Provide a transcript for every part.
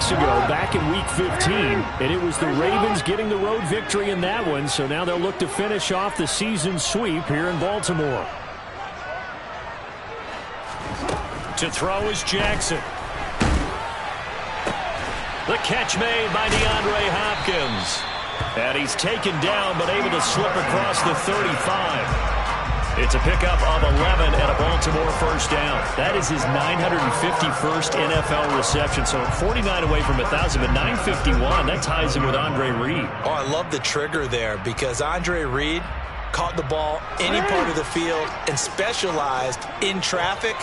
weeks ago, back in Week 15, and it was the Ravens getting the road victory in that one, so now they'll look to finish off the season sweep here in Baltimore. To throw is Jackson. The catch made by DeAndre Hopkins. And he's taken down, but able to slip across the 35. It's a pickup of 11 and a Baltimore first down. That is his 951st NFL reception. So 49 away from 1,000, but 951. That ties him with Andre Reed. Oh, I love the trigger there because Andre Reed caught the ball any part of the field and specialized in traffic,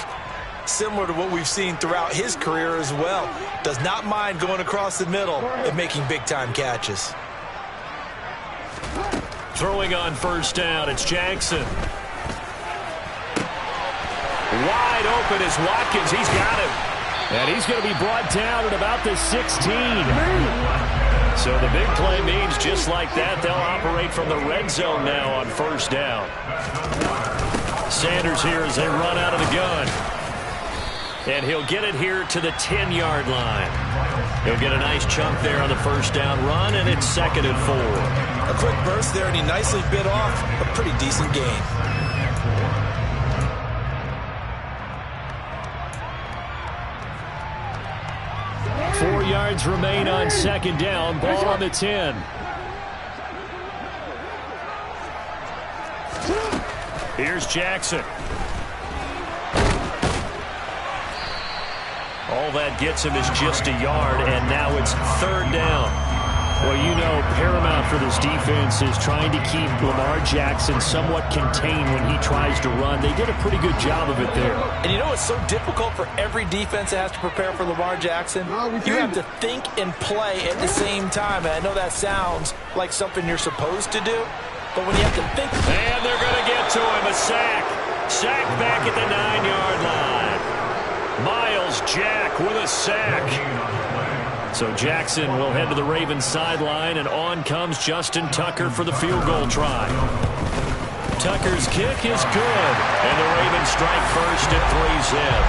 similar to what we've seen throughout his career as well. Does not mind going across the middle and making big-time catches. Throwing on first down, it's Jackson. Wide open is Watkins. He's got him. And he's going to be brought down at about the 16. So the big play means just like that, they'll operate from the red zone now on first down. Sanders here as they run out of the gun. And he'll get it here to the 10-yard line. He'll get a nice chunk there on the first down run, and it's 2nd and 4. A quick burst there, and he nicely bit off a pretty decent gain. Four yards remain on second down. Ball on the 10. Here's Jackson. All that gets him is just a yard, and now it's 3rd down. Well, you know, paramount for this defense is trying to keep Lamar Jackson somewhat contained when he tries to run. They did a pretty good job of it there. And you know it's so difficult for every defense that has to prepare for Lamar Jackson? You have to think and play at the same time. And I know that sounds like something you're supposed to do, but when you have to think... And they're going to get to him, a sack. Sack back at the 9-yard line. Myles Jack with a sack. So Jackson will head to the Ravens sideline, and on comes Justin Tucker for the field goal try. Tucker's kick is good, and the Ravens strike first at 3 zip.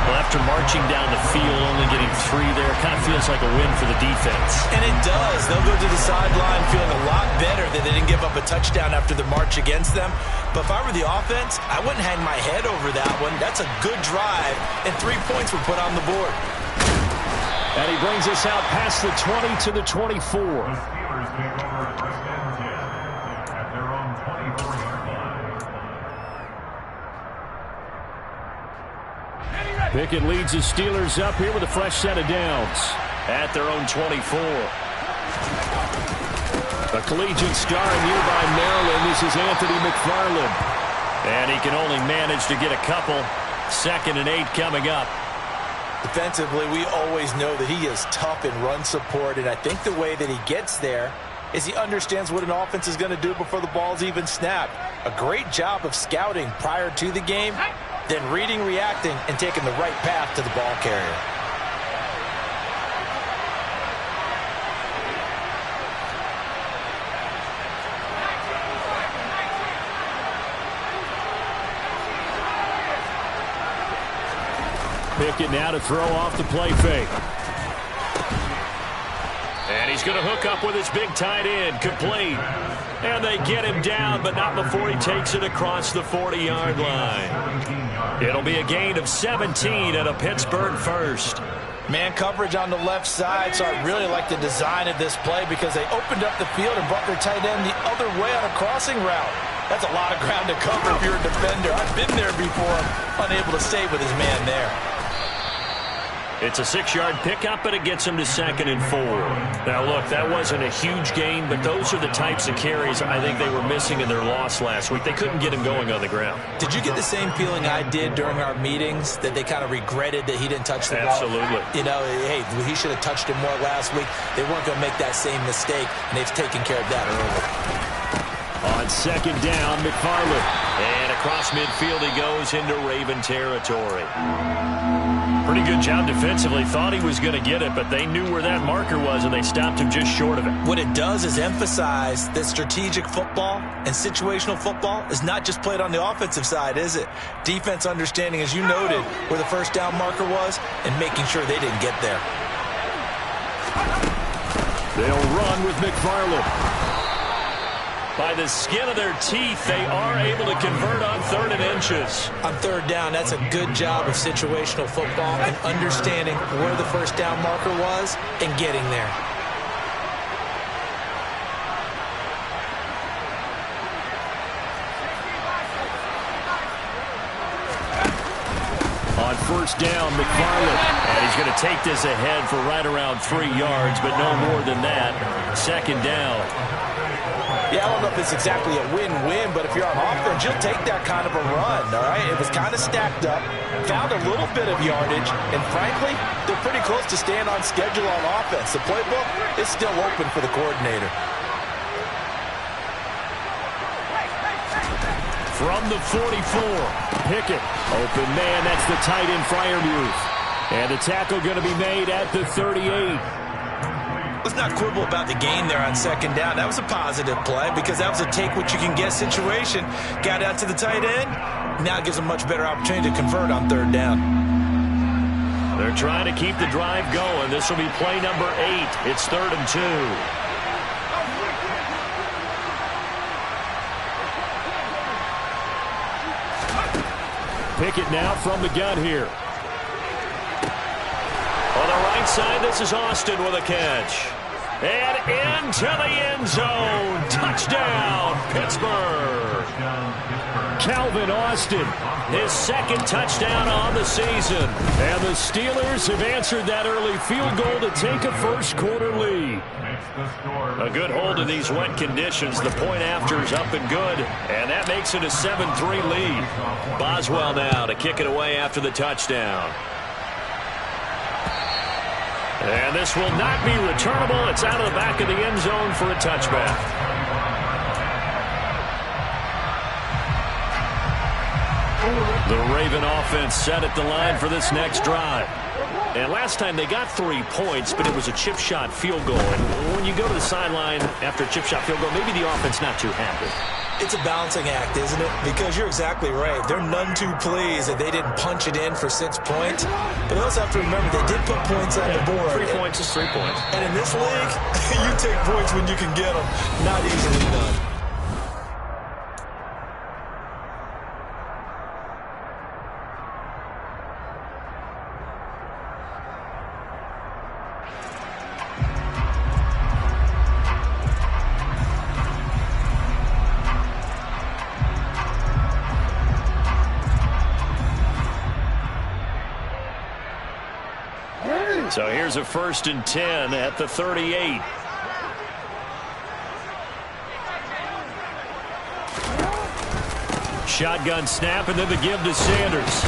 Well, after marching down the field, only getting 3 there, kind of feels like a win for the defense. And it does. They'll go to the sideline feeling a lot better that they didn't give up a touchdown after the march against them. But if I were the offense, I wouldn't hang my head over that one. That's a good drive, and 3 points were put on the board. And he brings us out past the 20 to the 24. Pickett leads the Steelers up here with a fresh set of downs at their own 24. A collegiate star in nearby Maryland. This is Anthony McFarland. And he can only manage to get a couple. 2nd and 8 coming up. Defensively, we always know that he is tough in run support, and I think the way that he gets there is he understands what an offense is going to do before the ball's even snapped. A great job of scouting prior to the game, then reading, reacting, and taking the right path to the ball carrier. Pickett now to throw off the play fake. And he's going to hook up with his big tight end, complete. And they get him down, but not before he takes it across the 40-yard line. It'll be a gain of 17 and a Pittsburgh first. Man coverage on the left side, so I really like the design of this play because they opened up the field and brought their tight end the other way on a crossing route. That's a lot of ground to cover if you're a defender. I've been there before, unable to save with his man there. It's a 6-yard pickup, but it gets him to 2nd and 4. Now, look, that wasn't a huge gain, but those are the types of carries I think they were missing in their loss last week. They couldn't get him going on the ground. Did you get the same feeling I did during our meetings, that they kind of regretted that he didn't touch the ball? Absolutely. You know, hey, he should have touched it more last week. They weren't going to make that same mistake, and they've taken care of that early. On 2nd down, McFarland. And across midfield he goes into Raven territory. Pretty good job defensively. Thought he was going to get it, but they knew where that marker was, and they stopped him just short of it. What it does is emphasize that strategic football and situational football is not just played on the offensive side, is it? Defense understanding, as you noted, where the first down marker was and making sure they didn't get there. They'll run with McFarland. By the skin of their teeth, they are able to convert on 3rd and inches. On 3rd down, that's a good job of situational football and understanding where the first down marker was and getting there. On 1st down, McFarland. And he's going to take this ahead for right around 3 yards, but no more than that. 2nd down. Yeah, I don't know if it's exactly a win-win, but if you're on offense, you'll take that kind of a run, all right? It was kind of stacked up, found a little bit of yardage, and frankly, they're pretty close to staying on schedule on offense. The playbook is still open for the coordinator. From the 44, Pickett. Open man, that's the tight end, Freiermuth. And the tackle going to be made at the 38. Let's not quibble about the gain there on 2nd down. That was a positive play because that was a take-what-you-can-get situation. Got out to the tight end. Now it gives them a much better opportunity to convert on 3rd down. They're trying to keep the drive going. This will be play number 8. It's 3rd and 2. Pickett now from the gun here. On the right side, this is Austin with a catch. And into the end zone. Touchdown, Pittsburgh. Calvin Austin, his 2nd touchdown on the season. And the Steelers have answered that early field goal to take a first-quarter lead. A good hold in these wet conditions. The point after is up and good. And that makes it a 7-3 lead. Boswell now to kick it away after the touchdown. And this will not be returnable. It's out of the back of the end zone for a touchback. The Raven offense set at the line for this next drive. And last time they got 3 points, but it was a chip shot field goal. And when you go to the sideline after a chip shot field goal, maybe the offense not too happy. It's a balancing act, isn't it? Because you're exactly right. They're none too pleased that they didn't punch it in for 6 points. But they also have to remember they did put points on the board. 3 points is 3 points. And in this league, you take points when you can get them. Not easily done. So here's a 1st and 10 at the 38. Shotgun snap and then the give to Sanders.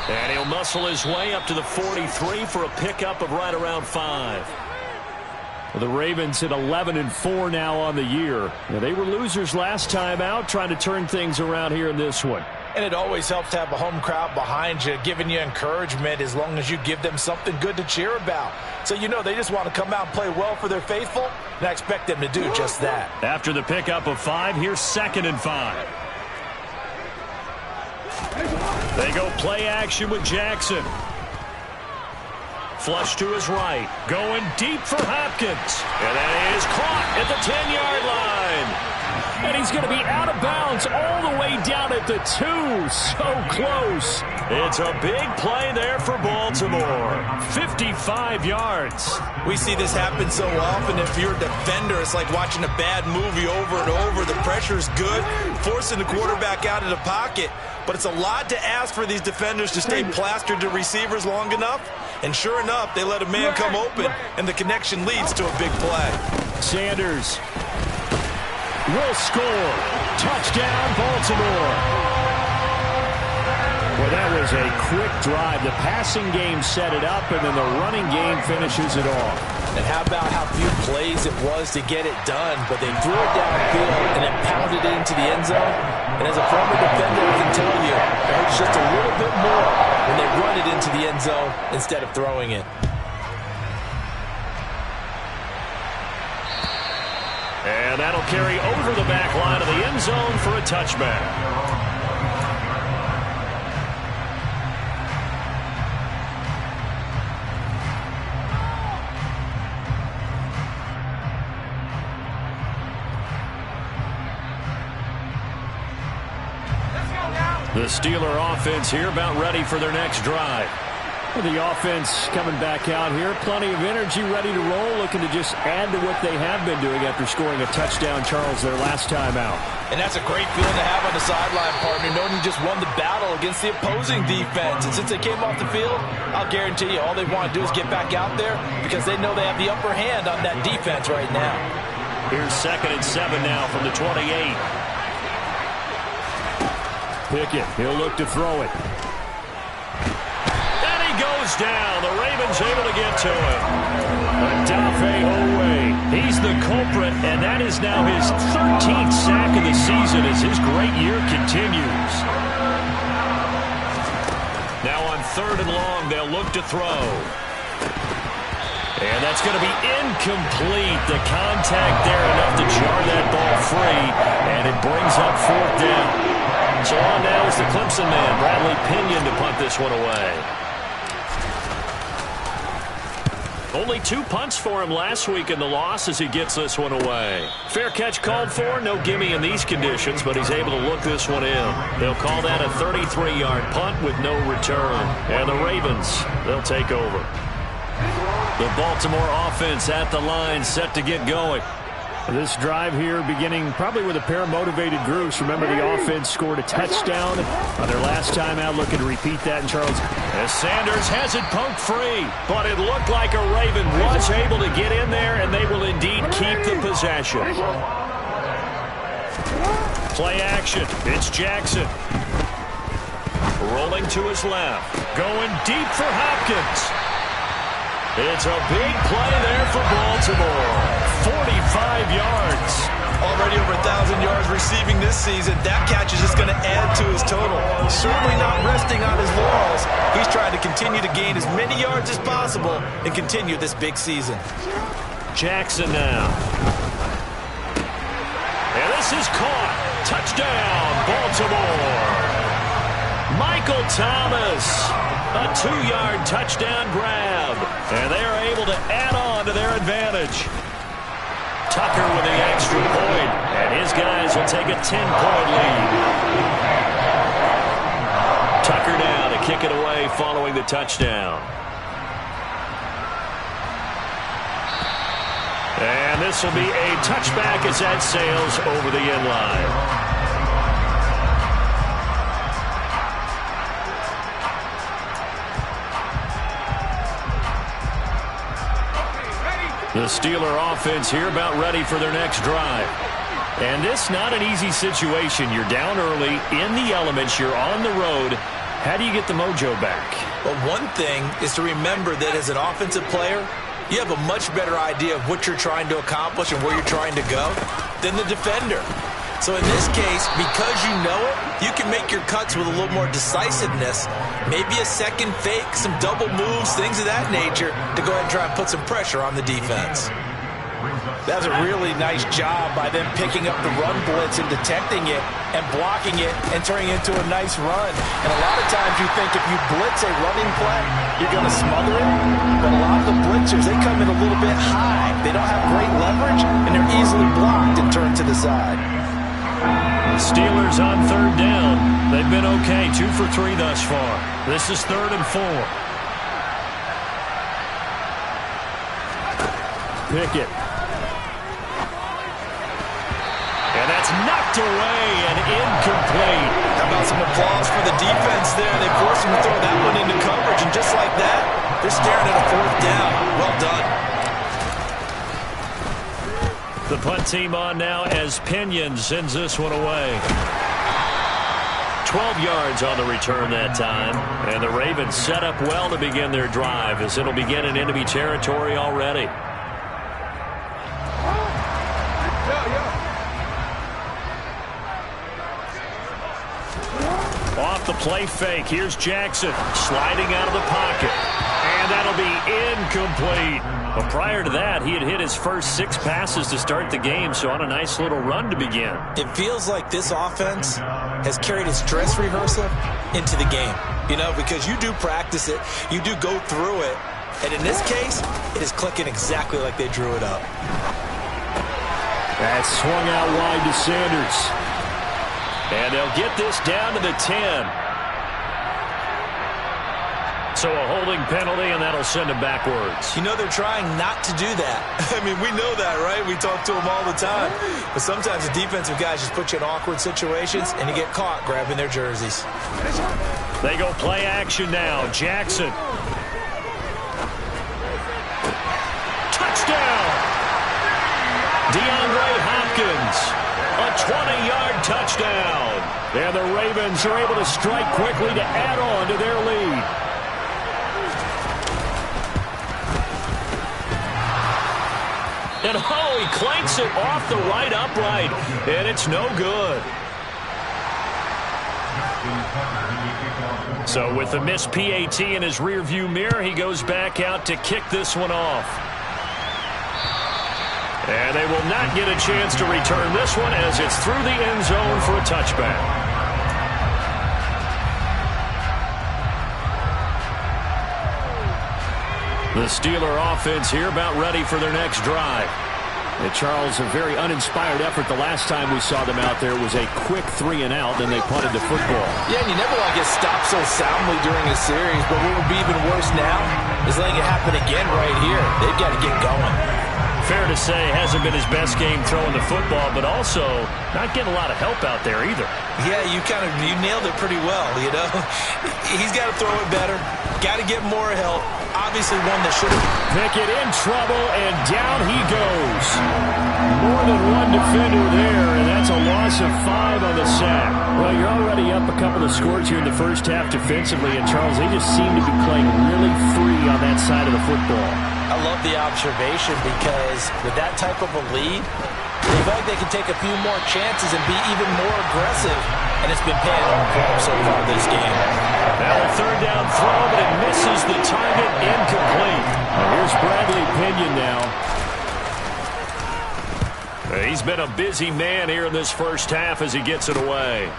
And he'll muscle his way up to the 43 for a pickup of right around 5. The Ravens at 11-4 now on the year. Now, they were losers last time out, trying to turn things around here in this one. And it always helps to have a home crowd behind you, giving you encouragement as long as you give them something good to cheer about. So you know they just want to come out and play well for their faithful, and I expect them to do just that. After the pickup of 5, here's 2nd and 5. They go play action with Jackson. Flush to his right. Going deep for Hopkins. And that is caught at the 10-yard line. And he's going to be out of bounds all the way down at the 2. So close. It's a big play there for Baltimore. 55 yards. We see this happen so often. If you're a defender, it's like watching a bad movie over and over. The pressure's good, forcing the quarterback out of the pocket. But it's a lot to ask for these defenders to stay plastered to receivers long enough. And sure enough, they let a man come open, and the connection leads to a big play. Sanders will score. Touchdown, Baltimore. Well, that was a quick drive. The passing game set it up, and then the running game finishes it off. And how about how few plays it was to get it done, but they threw it downfield and then pounded it into the end zone. And as a former defender, I can tell you, it hurts just a little bit more when they run it into the end zone instead of throwing it. And that'll carry over the back line of the end zone for a touchback. The Steeler offense here about ready for their next drive. The offense coming back out here. Plenty of energy, ready to roll, looking to just add to what they have been doing after scoring a touchdown, Charles, their last time out. And that's a great feeling to have on the sideline, partner, knowing you just won the battle against the opposing defense. And since they came off the field, I'll guarantee you all they want to do is get back out there because they know they have the upper hand on that defense right now. Here's 2nd and 7 now from the 28. Pickett, he'll look to throw it. Goes down. The Ravens able to get to him. Odafe Oweh. He's the culprit, and that is now his 13th sack of the season as his great year continues. Now on 3rd and long, they'll look to throw. And that's going to be incomplete. The contact there enough to jar that ball free, and it brings up 4th down. So on now is the Clemson man, Bradley Pinion, to punt this one away. Only 2 punts for him last week in the loss as he gets this one away. Fair catch called for. No gimme in these conditions, but he's able to look this one in. They'll call that a 33-yard punt with no return. And the Ravens, they'll take over. The Baltimore offense at the line, set to get going. This drive here beginning probably with a pair of motivated groups. Remember, the offense scored a touchdown on their last time out, looking to repeat that. And Charles, as Sanders has it poked free, but it looked like a Raven was able to get in there, and they will indeed keep the possession. Play action. It's Jackson. Rolling to his left. Going deep for Hopkins. It's a big play there for Baltimore. 45 yards. Already over 1,000 yards receiving this season. That catch is just going to add to his total. Certainly not resting on his laurels. He's trying to continue to gain as many yards as possible and continue this big season. Jackson now. And this is caught. Touchdown, Baltimore. Michael Thomas. A 2-yard touchdown grab. And they are able to add on to their advantage. Tucker with the extra point, and his guys will take a 10-point lead. Tucker down to kick it away following the touchdown. And this will be a touchback as that sails over the end line. The Steeler offense here about ready for their next drive. And this not an easy situation. You're down early, in the elements, you're on the road. How do you get the mojo back? Well, one thing is to remember that as an offensive player, you have a much better idea of what you're trying to accomplish and where you're trying to go than the defender. So in this case, because you know it, you can make your cuts with a little more decisiveness. Maybe a second fake, some double moves, things of that nature to go ahead and try and put some pressure on the defense. That's a really nice job by them picking up the run blitz and detecting it and blocking it and turning it into a nice run. And a lot of times you think if you blitz a running play, you're going to smother it. But a lot of the blitzers, they come in a little bit high. They don't have great leverage, and they're easily blocked and turned to the side. Steelers on 3rd down. They've been okay, 2 for 3 thus far. This is 3rd and 4. Pickett. And that's knocked away and incomplete. How about some applause for the defense there? They forced him to throw that one into coverage, and just like that, they're staring at a 4th down. Well done. The punt team on now as Pinion sends this one away. 12 yards on the return that time. And the Ravens set up well to begin their drive as it'll begin in enemy territory already. Off the play fake. Here's Jackson sliding out of the pocket. And that'll be incomplete. But prior to that, he had hit his first 6 passes to start the game, so on a nice little run to begin. It feels like this offense has carried its dress rehearsal into the game. You know, because you do practice it, you do go through it, and in this case, it is clicking exactly like they drew it up. That swung out wide to Sanders. And they'll get this down to the 10. So a holding penalty, and that'll send him backwards. You know, they're trying not to do that. I mean, we know that, right? We talk to them all the time. But sometimes the defensive guys just put you in awkward situations, and you get caught grabbing their jerseys. They go play action now. Jackson. Touchdown! DeAndre Hopkins. A 20-yard touchdown. And the Ravens are able to strike quickly to add on to their lead. And oh, he clanks it off the right upright, and it's no good. So with the missed PAT in his rearview mirror, he goes back out to kick this one off. And they will not get a chance to return this one as it's through the end zone for a touchback. The Steeler offense here about ready for their next drive. And Charles, a very uninspired effort the last time we saw them out there was a quick 3-and-out, and they punted the football. Yeah, and you never want to get stopped so soundly during a series, but what would be even worse now is letting it happen again right here. They've got to get going. Fair to say, hasn't been his best game throwing the football, but also not getting a lot of help out there either. Yeah, you nailed it pretty well, you know. He's got to throw it better. Got to get more help. Obviously one that should have. Pickett in trouble, and down he goes. More than one defender there, and that's a loss of 5 on the sack. Well, you're already up a couple of scores here in the first half defensively, and Charles, they just seem to be playing really free on that side of the football. I love the observation because with that type of a lead, they feel like they can take a few more chances and be even more aggressive, and it's been paying off for them so far this game. Now a third down throw, but it misses the target, incomplete. Here's Bradley Pinion now. He's been a busy man here in this first half as he gets it away.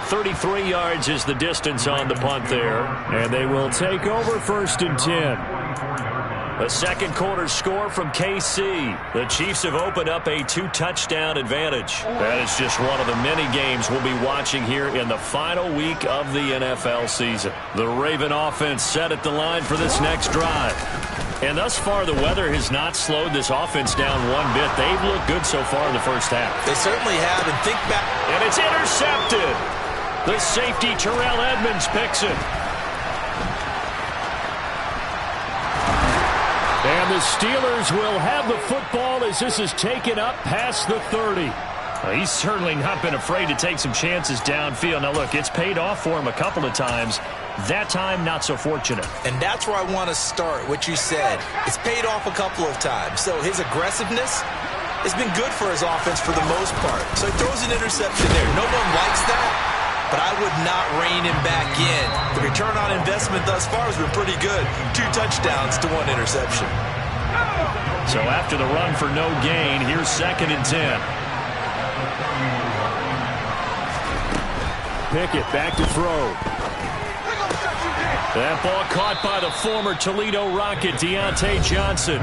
33 yards is the distance on the punt there, and they will take over 1st and 10. A second quarter score from KC. The Chiefs have opened up a 2-touchdown advantage. That is just one of the many games we'll be watching here in the final week of the NFL season. The Raven offense set at the line for this next drive. And thus far, the weather has not slowed this offense down one bit. They've looked good so far in the first half. They certainly have, and think back. And it's intercepted. The safety, Terrell Edmunds, picks it. And the Steelers will have the football as this is taken up past the 30. Well, he's certainly not been afraid to take some chances downfield. Now, look, it's paid off for him a couple of times. That time, not so fortunate. And that's where I want to start, what you said. It's paid off a couple of times. So his aggressiveness has been good for his offense for the most part. So he throws an interception there. No one likes that, but I would not rein him back in. The return on investment thus far has been pretty good. 2 touchdowns to 1 interception. So after the run for no gain, here's 2nd and 10. Pickett back to throw. That ball caught by the former Toledo Rocket, Deontay Johnson.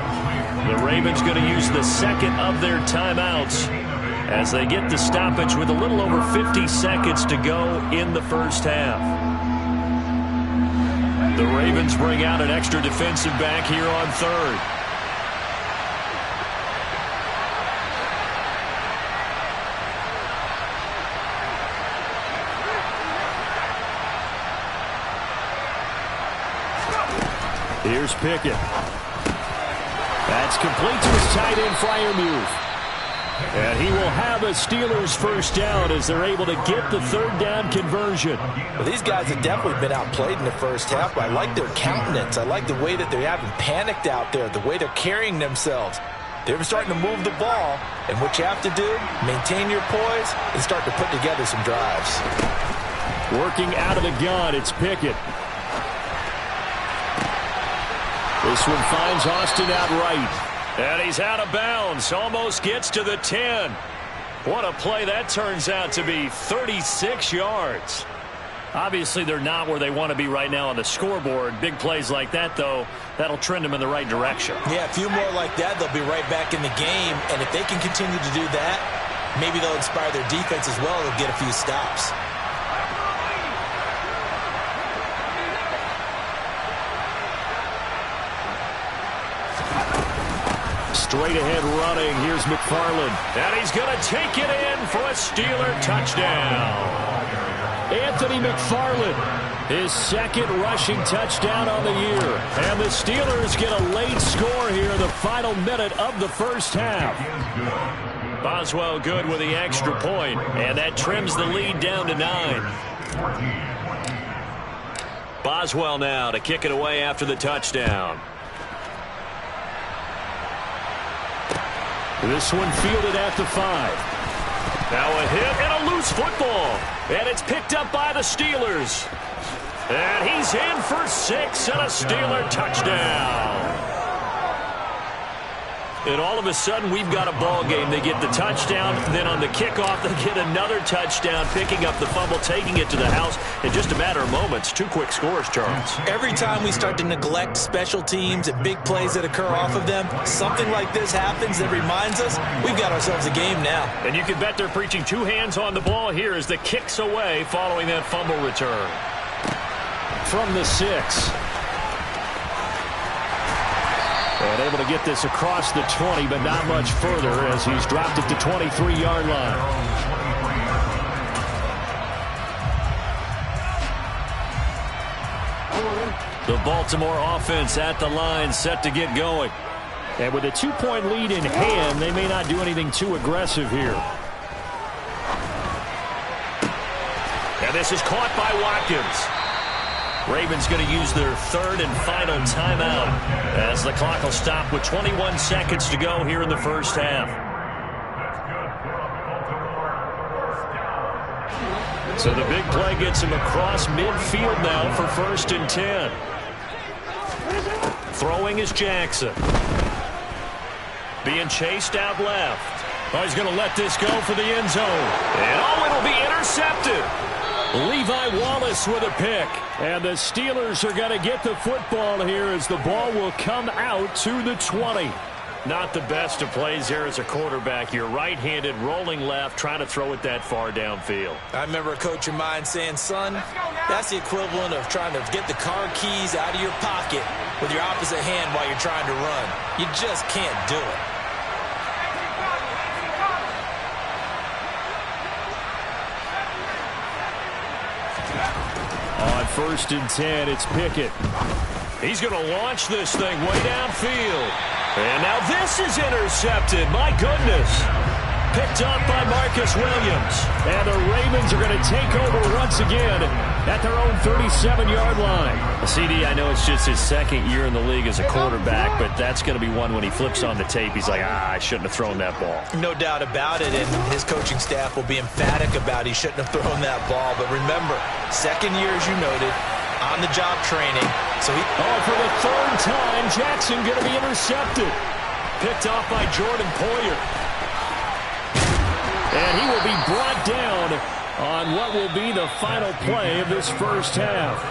The Ravens going to use the second of their timeouts as they get the stoppage with a little over 50 seconds to go in the first half. The Ravens bring out an extra defensive back here on 3rd. Here's Pickett. That's complete to his tight end, Freiermuth. And he will have a Steelers first down as they're able to get the 3rd down conversion. Well, these guys have definitely been outplayed in the first half, but I like their countenance. I like the way that they haven't panicked out there, the way they're carrying themselves. They're starting to move the ball, and what you have to do, maintain your poise and start to put together some drives. Working out of the gun, it's Pickett. This one finds Austin outright. And he's out of bounds. Almost gets to the 10. What a play that turns out to be. 36 yards. Obviously, they're not where they want to be right now on the scoreboard. Big plays like that, though, that'll trend them in the right direction. Yeah, a few more like that, they'll be right back in the game. And if they can continue to do that, maybe they'll inspire their defense as well. They'll get a few stops. Straight ahead running. Here's McFarland. And he's going to take it in for a Steeler touchdown. Anthony McFarland, his second rushing touchdown on the year. And the Steelers get a late score here in the final minute of the first half. Boswell good with the extra point, and that trims the lead down to 9. Boswell now to kick it away after the touchdown. This one fielded at the 5. Now a hit and a loose football. And it's picked up by the Steelers. And he's in for 6 and a Steeler touchdown. And all of a sudden, we've got a ball game. They get the touchdown, then on the kickoff, they get another touchdown, picking up the fumble, taking it to the house in just a matter of moments. 2 quick scores, Charles. Every time we start to neglect special teams and big plays that occur off of them, something like this happens that reminds us we've got ourselves a game now. And you can bet they're preaching 2 hands on the ball here as the kick's away following that fumble return. From the 6. And able to get this across the 20, but not much further as he's dropped at the 23-yard line. The Baltimore offense at the line, set to get going. And with a 2-point lead in hand, they may not do anything too aggressive here. And this is caught by Watkins. Ravens going to use their 3rd and final timeout as the clock will stop with 21 seconds to go here in the first half. So the big play gets him across midfield now for 1st and 10. Throwing is Jackson. Being chased out left. Oh, he's going to let this go for the end zone. And it'll be intercepted. Levi Wallace with a pick. And the Steelers are going to get the football here as the ball will come out to the 20. Not the best of plays there as a quarterback. You're right-handed, rolling left, trying to throw it that far downfield. I remember a coach of mine saying, son, that's the equivalent of trying to get the car keys out of your pocket with your opposite hand while you're trying to run. You just can't do it. On 1st and 10, it's Pickett. He's going to launch this thing way downfield. And now this is intercepted. My goodness. Picked up by Marcus Williams. And the Ravens are going to take over once again at their own 37-yard line. CD, I know it's just his 2nd year in the league as a quarterback, but that's going to be one when he flips on the tape, he's like, I shouldn't have thrown that ball. No doubt about it, and his coaching staff will be emphatic about he shouldn't have thrown that ball. But remember, 2nd year, as you noted, on-the-job training. So for the 3rd time, Jackson going to be intercepted. Picked off by Jordan Poyer. And he will be brought down on what will be the final play of this first half.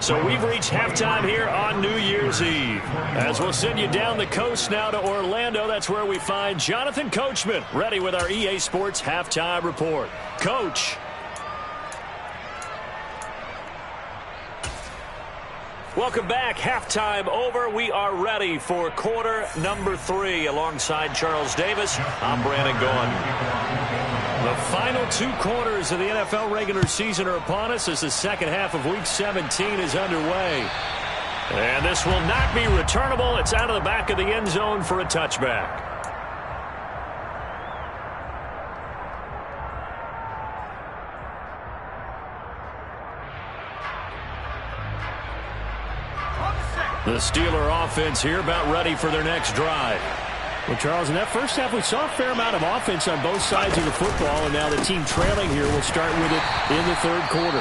So we've reached halftime here on New Year's Eve. As we'll send you down the coast now to Orlando, that's where we find Jonathan Coachman ready with our EA Sports Halftime Report. Coach. Welcome back. Halftime over. We are ready for quarter number 3. Alongside Charles Davis, I'm Brandon Gaughan. The final 2 quarters of the NFL regular season are upon us as the second half of Week 17 is underway. And this will not be returnable. It's out of the back of the end zone for a touchback. The Steeler offense here about ready for their next drive. Well, Charles, in that first half, we saw a fair amount of offense on both sides of the football, and now the team trailing here will start with it in the 3rd quarter.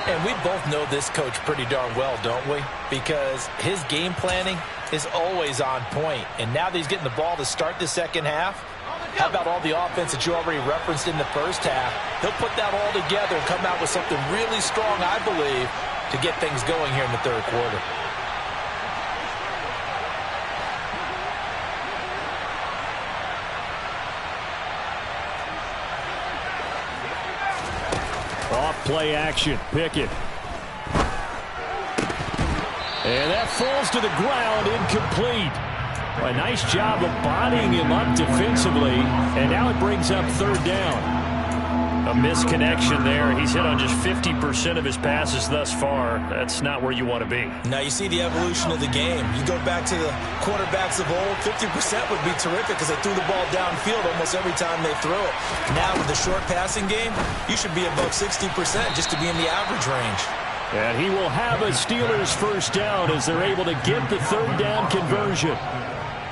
And we both know this coach pretty darn well, don't we? Because his game planning is always on point. And now that he's getting the ball to start the second half, how about all the offense that you already referenced in the first half? He'll put that all together and come out with something really strong, I believe, to get things going here in the 3rd quarter. play action. Pickett. And that falls to the ground, incomplete. A nice job of bodying him up defensively, and now it brings up third down. A misconnection there. He's hit on just 50% of his passes thus far. That's not where you want to be. Now you see the evolution of the game. You go back to the quarterbacks of old, 50% would be terrific because they threw the ball downfield almost every time they throw it. Now with the short passing game, you should be above 60% just to be in the average range. And he will have a Steelers first down as they're able to get the third down conversion.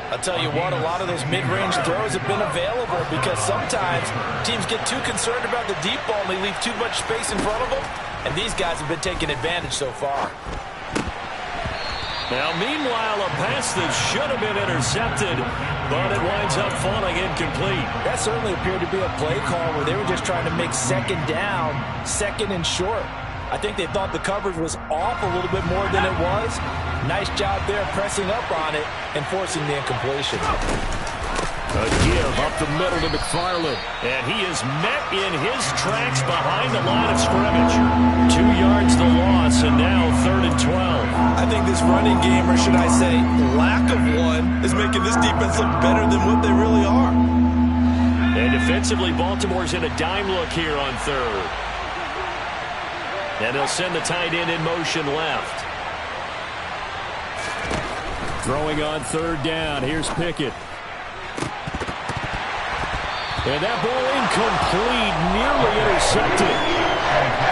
I'll tell you what, a lot of those mid-range throws have been available because sometimes teams get too concerned about the deep ball and they leave too much space in front of them, and these guys have been taking advantage so far. Now, meanwhile, a pass that should have been intercepted, but it winds up falling incomplete. That certainly appeared to be a play call where they were just trying to make second down, second and short. I think they thought the coverage was off a little bit more than it was. Nice job there pressing up on it and forcing the incompletion. A give up the middle to McFarland. And he is met in his tracks behind the line of scrimmage. 2 yards the loss, and now 3rd and 12. I think this running game, or should I say lack of one, is making this defense look better than what they really are. And defensively, Baltimore's in a dime look here on third. And they'll send the tight end in motion left. Throwing on third down. Here's Pickett. And that ball incomplete, nearly intercepted.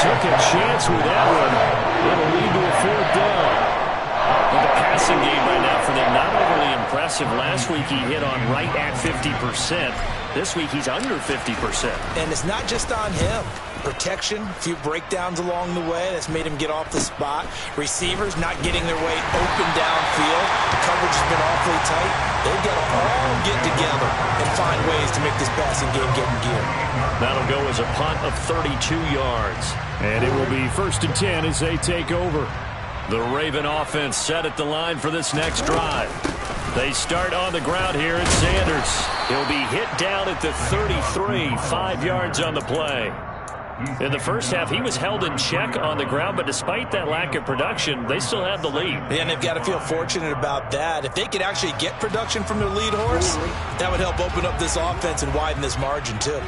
Took a chance with that one. It'll lead to a fourth down. Well, the passing game right now for them, not overly impressive. Last week he hit on right at 50%. This week he's under 50%. And it's not just on him. Protection, a few breakdowns along the way. That's made him get off the spot. Receivers not getting their way open downfield. Coverage has been awfully tight. They've got to all get together and find ways to make this passing game get in gear. That'll go as a punt of 32 yards. And it will be 1st and 10 as they take over. The Raven offense set at the line for this next drive. They start on the ground here at Sanders. He'll be hit down at the 33, 5 yards on the play. In the first half, he was held in check on the ground, but despite that lack of production, they still have the lead. And they've got to feel fortunate about that. If they could actually get production from their lead horse, that would help open up this offense and widen this margin, too.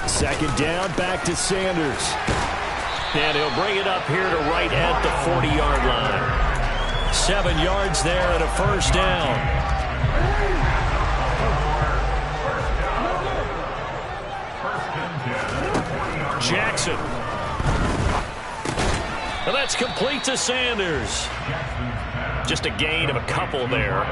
Second down, back to Sanders. And he'll bring it up here to right at the 40-yard line. 7 yards there and a first down. Jackson. And that's complete to Sanders. Just a gain of a couple there.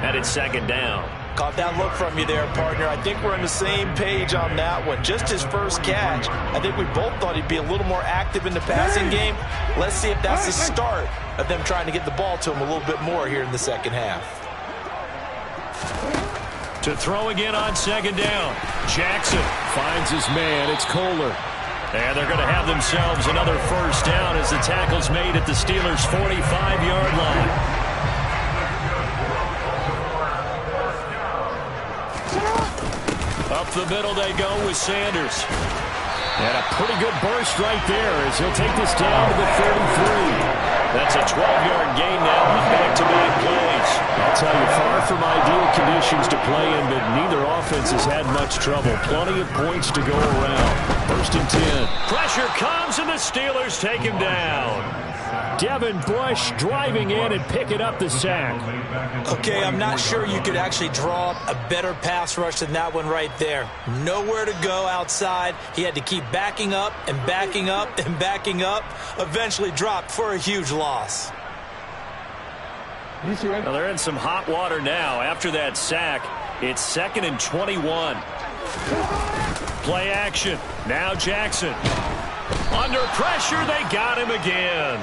And it's second down. Caught that look from you there, partner. I think we're on the same page on that one. Just his first catch. I think we both thought he'd be a little more active in the passing game. Let's see if that's the start of them trying to get the ball to him a little bit more here in the second half. To throw again on second down. Jackson finds his man. It's Kohler. And they're going to have themselves another first down as the tackle's made at the Steelers' 45-yard line. Up the middle they go with Sanders. And a pretty good burst right there as he'll take this down to the 33. That's a 12-yard gain now on back-to-back plays. I'll tell you, far from ideal conditions to play in, but neither offense has had much trouble. Plenty of points to go around. 1st and 10. Pressure comes, and the Steelers take him down. Devin Bush driving in and picking up the sack. Okay, I'm not sure you could actually draw up a better pass rush than that one right there. Nowhere to go outside. He had to keep backing up and backing up and backing up. Eventually dropped for a huge loss. Well, they're in some hot water now. After that sack, it's 2nd and 21. Play action. Now Jackson. Under pressure, they got him again.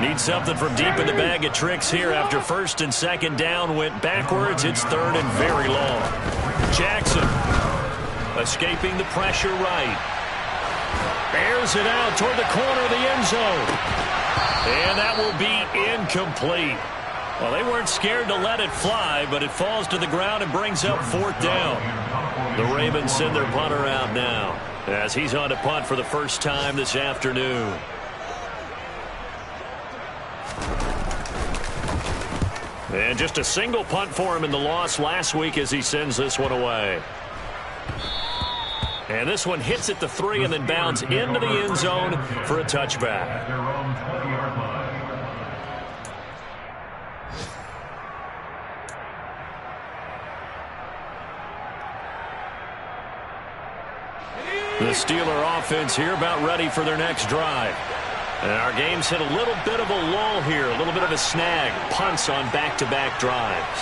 Need something from deep in the bag of tricks here after 1st and 2nd down went backwards. It's 3rd and very long. Jackson escaping the pressure right. Airs it out toward the corner of the end zone. And that will be incomplete. Well, they weren't scared to let it fly, but it falls to the ground and brings up 4th down. The Ravens send their punter out now as he's on to punt for the first time this afternoon. And just a single punt for him in the loss last week as he sends this one away. And this one hits at the 3 and then bounds into the end zone for a touchback. The Steeler offense here about ready for their next drive. And our game's hit a little bit of a lull here, a little bit of a snag. Punts on back-to-back drives.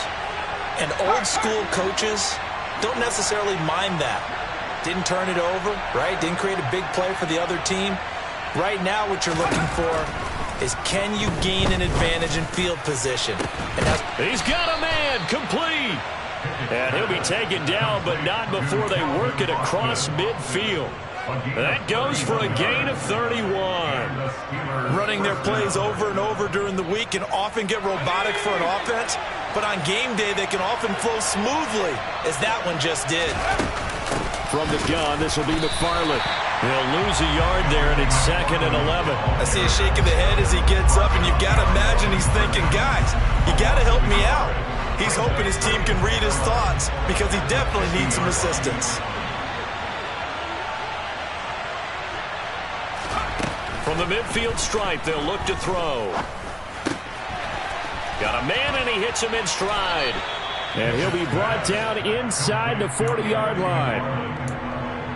And old school coaches don't necessarily mind that. Didn't turn it over, right? Didn't create a big play for the other team. Right now what you're looking for is, can you gain an advantage in field position? And he's got a man, complete. And he'll be taken down, but not before they work it across midfield. That goes for a gain of 31. Running their plays over and over during the week can often get robotic for an offense, but on game day they can often flow smoothly, as that one just did. From the gun, this will be McFarland. He'll lose a yard there, and it's 2nd and 11. I see a shake of the head as he gets up, and you've got to imagine he's thinking, guys, you got to help me out. He's hoping his team can read his thoughts because he definitely needs some assistance. From the midfield stripe, they'll look to throw. Got a man, and he hits him in stride. And he'll be brought down inside the 40-yard line.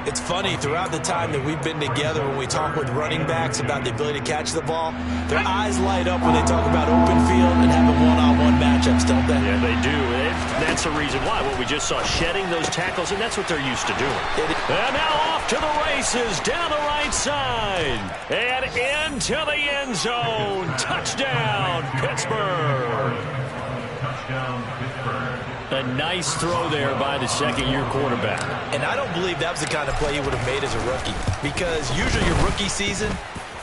It's funny, throughout the time that we've been together, when we talk with running backs about the ability to catch the ball, their eyes light up when they talk about open field and having one-on-one matchups, don't they? Yeah, they do. That's the reason why. What we just saw, shedding those tackles, and that's what they're used to doing. And now off to the races, down the right side, and into the end zone. Touchdown, Pittsburgh. Touchdown, Pittsburgh. A nice throw there by the second-year quarterback. And I don't believe that was the kind of play he would have made as a rookie, because usually your rookie season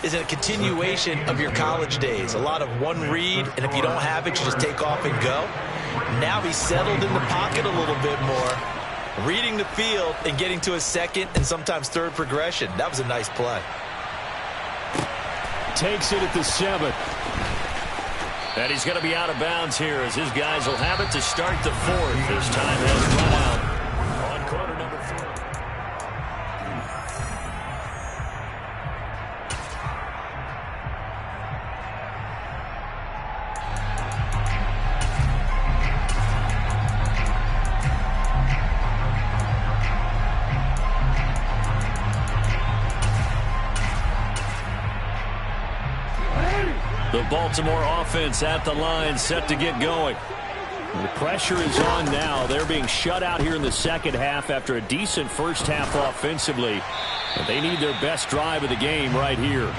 is a continuation of your college days. A lot of one read, and if you don't have it, you just take off and go. Now he's settled in the pocket a little bit more, reading the field and getting to his second and sometimes third progression. That was a nice play. Takes it at the 7. And he's going to be out of bounds here as his guys will have it to start the 4th. This time has run out on quarter number 3. The Baltimore offense at the line, set to get going. The pressure is on now. They're being shut out here in the second half after a decent first half offensively. And they need their best drive of the game right here.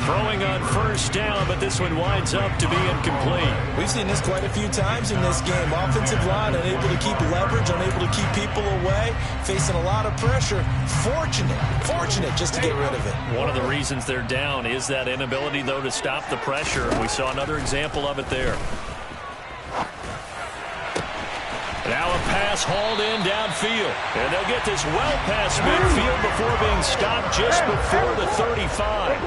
Throwing on first down, but this one winds up to be incomplete. We've seen this quite a few times in this game. Offensive line unable to keep leverage, unable to keep people away, facing a lot of pressure. Fortunate just to get rid of it. One of the reasons they're down is that inability, though, to stop the pressure. We saw another example of it there. Now a pass hauled in downfield. And they'll get this well past midfield before being stopped just before the 35.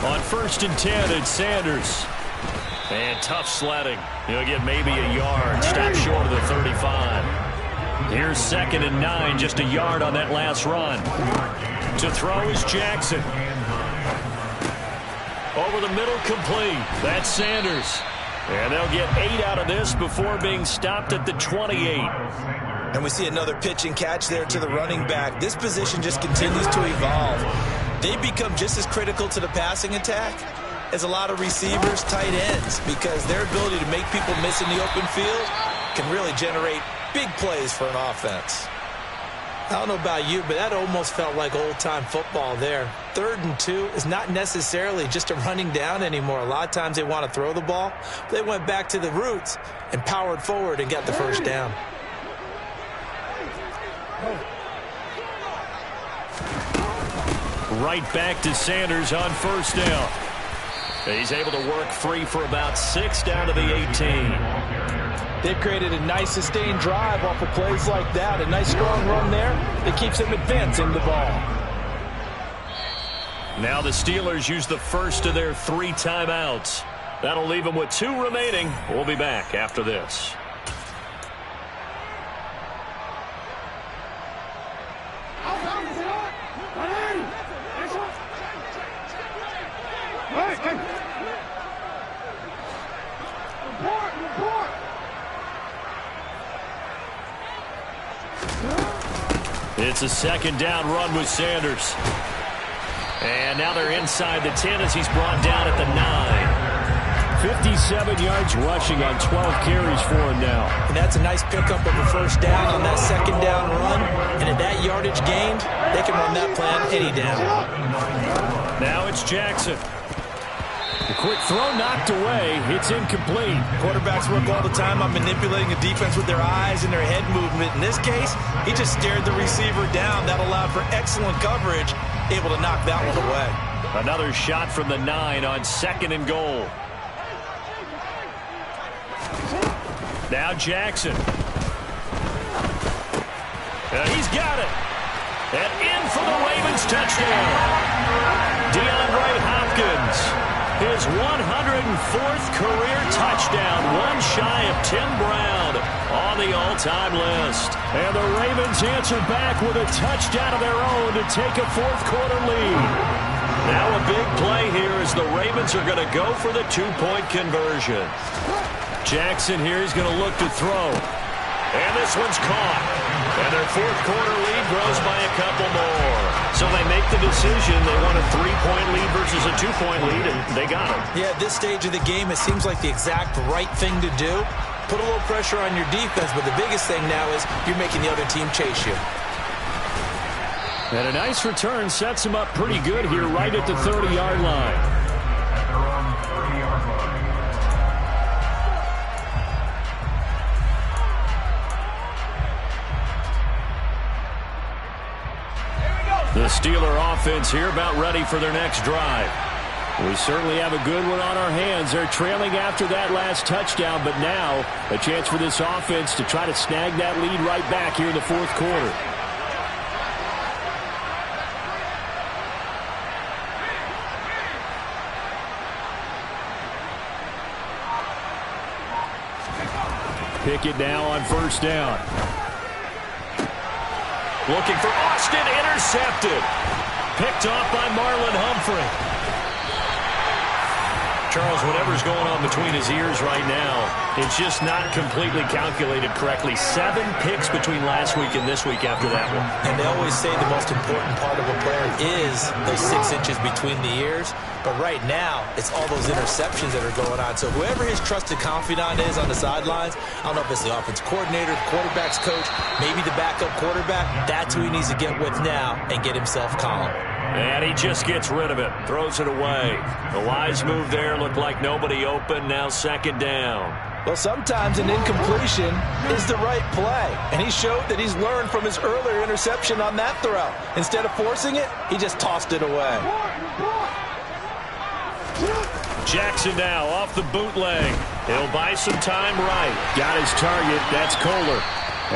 On 1st and 10, it's Sanders. And tough sledding. He'll get maybe a yard. Stop short of the 35. Here's 2nd and 9, just a yard on that last run. To throw is Jackson. Over the middle, complete. That's Sanders. And they'll get 8 out of this before being stopped at the 28. And we see another pitch and catch there to the running back. This position just continues to evolve. They become just as critical to the passing attack as a lot of receivers, tight ends, because their ability to make people miss in the open field can really generate big plays for an offense. I don't know about you, but that almost felt like old-time football there. 3rd and 2 is not necessarily just a running down anymore. A lot of times they want to throw the ball. They went back to the roots and powered forward and got the first down. Right back to Sanders on first down. He's able to work free for about 6 down to the 18. They've created a nice sustained drive off of plays like that. A nice strong run there that keeps them advancing the ball. Now the Steelers use the first of their 3 timeouts. That'll leave them with 2 remaining. We'll be back after this. It's a 2nd down run with Sanders. And now they're inside the 10 as he's brought down at the 9. 57 yards rushing on 12 carries for him now. And that's a nice pickup of a 1st down on that 2nd down run. And at that yardage gained, they can run that plan any down. Now it's Jackson. The quick throw knocked away. It's incomplete. Quarterbacks work all the time on manipulating the defense with their eyes and their head movement. In this case, he just stared the receiver down. That allowed for excellent coverage, able to knock that one away. Another shot from the 9 on 2nd and goal. Now Jackson. He's got it. And in for the Ravens touchdown. DeAndre Hopkins. His 104th career touchdown, one shy of Tim Brown on the all-time list. And the Ravens answer back with a touchdown of their own to take a 4th-quarter lead. Now a big play here as the Ravens are going to go for the 2-point conversion. Jackson here is going to look to throw. And this one's caught. And their 4th-quarter lead grows by a couple more. So they make the decision. They want a 3-point lead versus a 2-point lead, and they got it. Yeah, at this stage of the game, it seems like the exact right thing to do. Put a little pressure on your defense, but the biggest thing now is you're making the other team chase you. And a nice return sets him up pretty good here right at the 30-yard line. The Steeler offense here about ready for their next drive. We certainly have a good one on our hands. They're trailing after that last touchdown, but now a chance for this offense to try to snag that lead right back here in the 4th quarter. Pickett now on 1st down. Looking for Austin, intercepted. Picked off by Marlon Humphrey. Charles, whatever's going on between his ears right now, it's just not completely calculated correctly. 7 picks between last week and this week after that one. And they always say the most important part of a player is those 6 inches between the ears. But right now, it's all those interceptions that are going on. So whoever his trusted confidant is on the sidelines, I don't know if it's the offense coordinator, the quarterback's coach, maybe the backup quarterback, that's who he needs to get with now and get himself calm. And he just gets rid of it, throws it away. The wise move there, looked like nobody open, now 2nd down. Well, sometimes an incompletion is the right play. And he showed that he's learned from his earlier interception on that throw. Instead of forcing it, he just tossed it away. Jackson now off the bootleg. He'll buy some time right. Got his target. That's Kohler.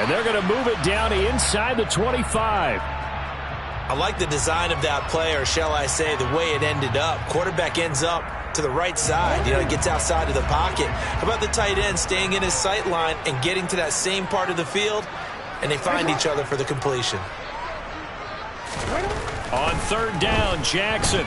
And they're going to move it down inside the 25. I like the design of that play, or shall I say the way it ended up. Quarterback ends up to the right side. You know, he gets outside of the pocket. How about the tight end staying in his sight line and getting to that same part of the field, and they find each other for the completion. On 3rd down, Jackson.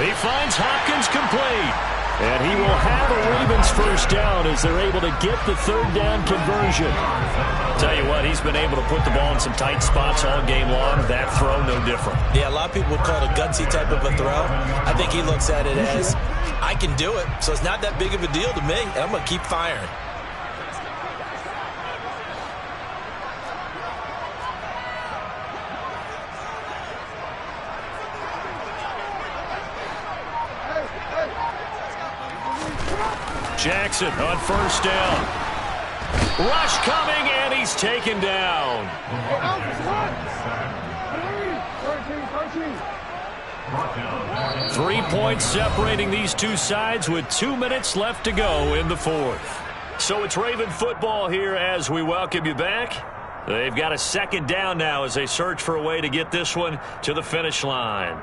He finds Hopkins complete. And he will have a Ravens 1st down as they're able to get the 3rd down conversion. Tell you what, he's been able to put the ball in some tight spots all game long. That throw, no different. Yeah, a lot of people would call it a gutsy type of a throw. I think he looks at it as, I can do it, so it's not that big of a deal to me, and I'm going to keep firing. Jackson on 1st down. Rush coming, and he's taken down. 3 points separating these two sides with 2 minutes left to go in the fourth. So it's Raven football here as we welcome you back. They've got a second down now as they search for a way to get this one to the finish line.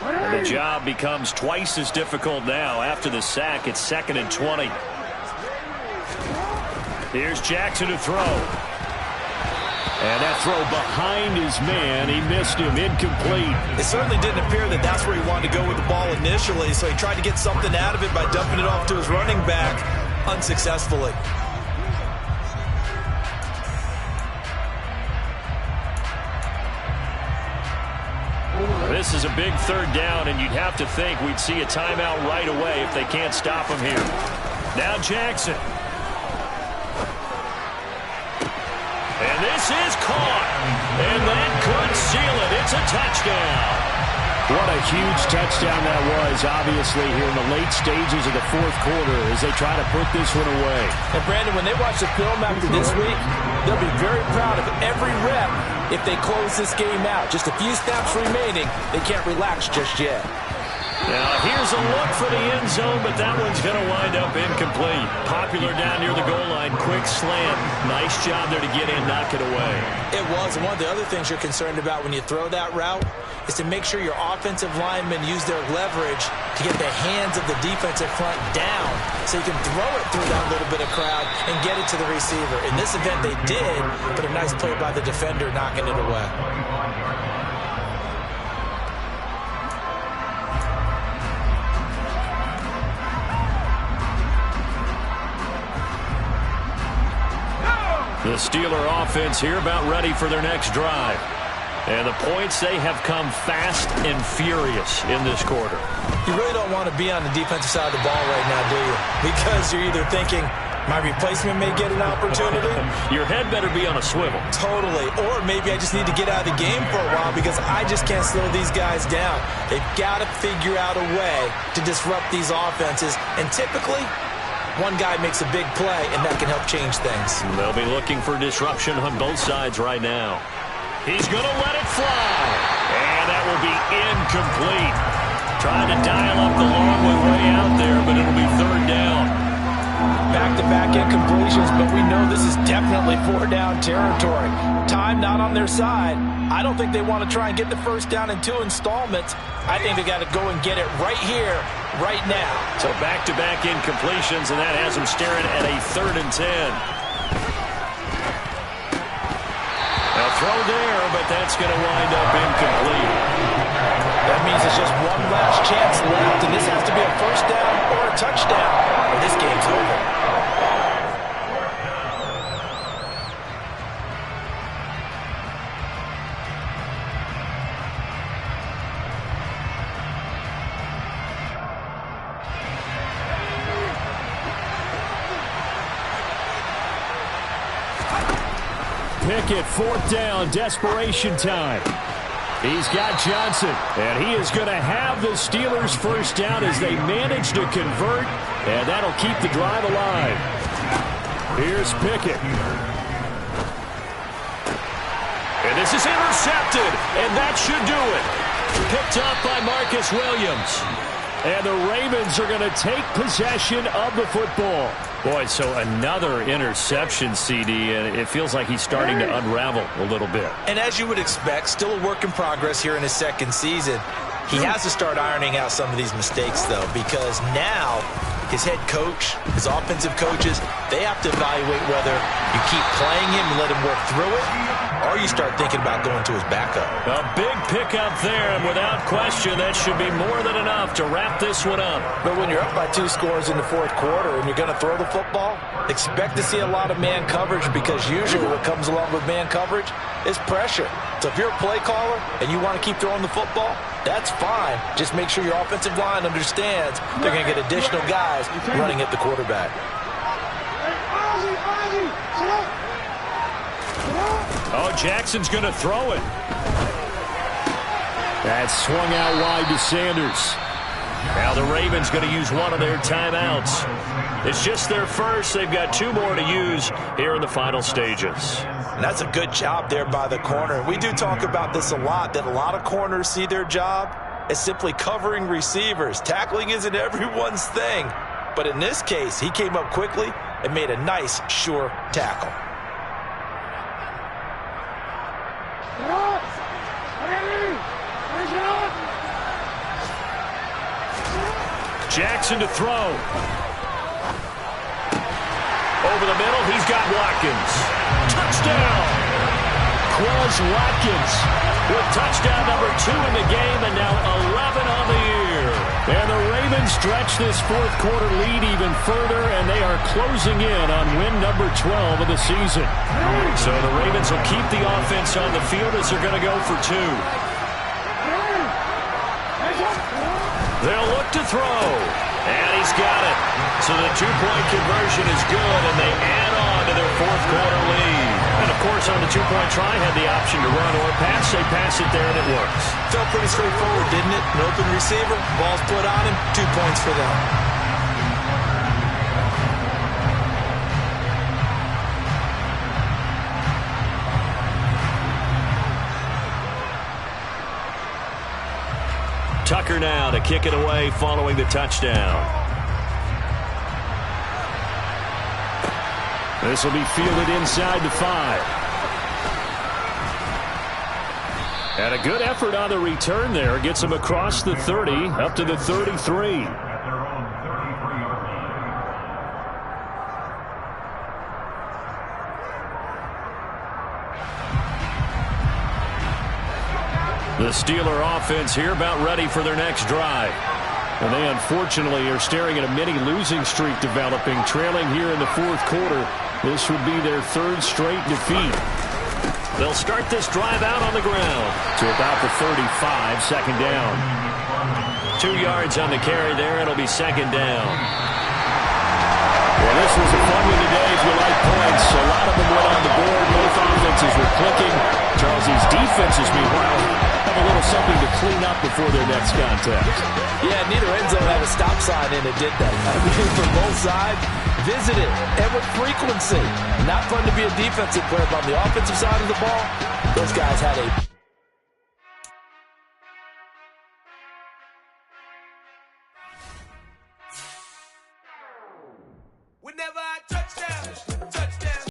The job becomes twice as difficult now. After the sack, it's 2nd and 20. Here's Jackson to throw. And that throw behind his man. He missed him. Incomplete. It certainly didn't appear that that's where he wanted to go with the ball initially, so he tried to get something out of it by dumping it off to his running back unsuccessfully. This is a big third down, and you'd have to think we'd see a timeout right away if they can't stop him here. Now Jackson. And this is caught. And that could seal it. It's a touchdown. What a huge touchdown that was, obviously, here in the late stages of the fourth quarter as they try to put this one away. And, Brandon, when they watch the film after this week, they'll be very proud of every rep if they close this game out. Just a few snaps remaining. They can't relax just yet. Now, here's a look for the end zone, but that one's going to wind up incomplete. Popular down near the goal line. Quick slant. Nice job there to get in, knock it away. It was. And one of the other things you're concerned about when you throw that route is to make sure your offensive linemen use their leverage to get the hands of the defensive front down so you can throw it through that little bit of crowd and get it to the receiver. In this event, they did, but a nice play by the defender knocking it away. The Steeler offense here about ready for their next drive. And the points, they have come fast and furious in this quarter. You really don't want to be on the defensive side of the ball right now, do you? Because you're either thinking, my replacement may get an opportunity. Your head better be on a swivel. Totally. Or maybe I just need to get out of the game for a while because I just can't slow these guys down. They've got to figure out a way to disrupt these offenses. And typically, one guy makes a big play, and that can help change things. They'll be looking for disruption on both sides right now. He's going to let it fly. And that will be incomplete. Trying to dial up the long way out there, but it'll be third down. Back-to-back incompletions, but we know this is definitely four-down territory. Time not on their side. I don't think they want to try and get the first down in 2 installments. I think they got to go and get it right here, right now. So back-to-back incompletions, and that has them staring at a 3rd and 10. Now throw there, but that's going to wind up incomplete. That means it's just one last chance left, and this has to be a first down or a touchdown, or this game's over. Pickett, 4th down, desperation time. He's got Johnson, and he is going to have the Steelers' first down as they manage to convert, and that'll keep the drive alive. Here's Pickett. And this is intercepted, and that should do it. Picked up by Marcus Williams. And the Ravens are going to take possession of the football. Boy, so another interception, CD, and it feels like he's starting to unravel a little bit. And as you would expect, still a work in progress here in his second season. He has to start ironing out some of these mistakes, though, because now his head coach, his offensive coaches, they have to evaluate whether you keep playing him and let him work through it, or you start thinking about going to his backup. A big pickup there, and without question, that should be more than enough to wrap this one up. But when you're up by 2 scores in the fourth quarter and you're going to throw the football, expect to see a lot of man coverage, because usually what comes along with man coverage is pressure. So if you're a play caller and you want to keep throwing the football, that's fine. Just make sure your offensive line understands they're going to get additional guys running at the quarterback. Oh, Jackson's going to throw it. That swung out wide to Sanders. Now the Ravens going to use one of their timeouts. It's just their first. They've got 2 more to use here in the final stages. And that's a good job there by the corner. We do talk about this a lot, that a lot of corners see their job as simply covering receivers. Tackling isn't everyone's thing. But in this case, he came up quickly and made a nice, sure tackle. Jackson to throw. Over the middle, he's got Watkins. Touchdown! Quez Watkins with touchdown number 2 in the game, and now 11 on the year. And the Ravens stretch this fourth quarter lead even further, and they are closing in on win number 12 of the season. So the Ravens will keep the offense on the field as they're going to go for 2. They'll look to throw. And he's got it. So the 2-point conversion is good, and they add on to their fourth quarter lead. And, of course, on the 2-point try, had the option to run or pass. They pass it there, and it works. Felt pretty straightforward, didn't it? An open receiver, ball's put on him, 2 points for them. Tucker now to kick it away following the touchdown. This will be fielded inside the 5. And a good effort on the return there. Gets him across the 30 up to the 33. The Steeler offense here about ready for their next drive. And they unfortunately are staring at a mini losing streak developing, trailing here in the fourth quarter. This would be their 3rd straight defeat. They'll start this drive out on the ground to about the 35, second down. 2 yards on the carry there. It'll be second down. Well, this was a fun one today if you like points. A lot of them went on the board. Both offenses were clicking. Charles, these defenses, meanwhile, have a little something to clean up before their next contest. Yeah, neither end zone had a stop sign, and it did that. I mean, from both sides, visited, and with frequency. Not fun to be a defensive player, but on the offensive side of the ball, those guys had a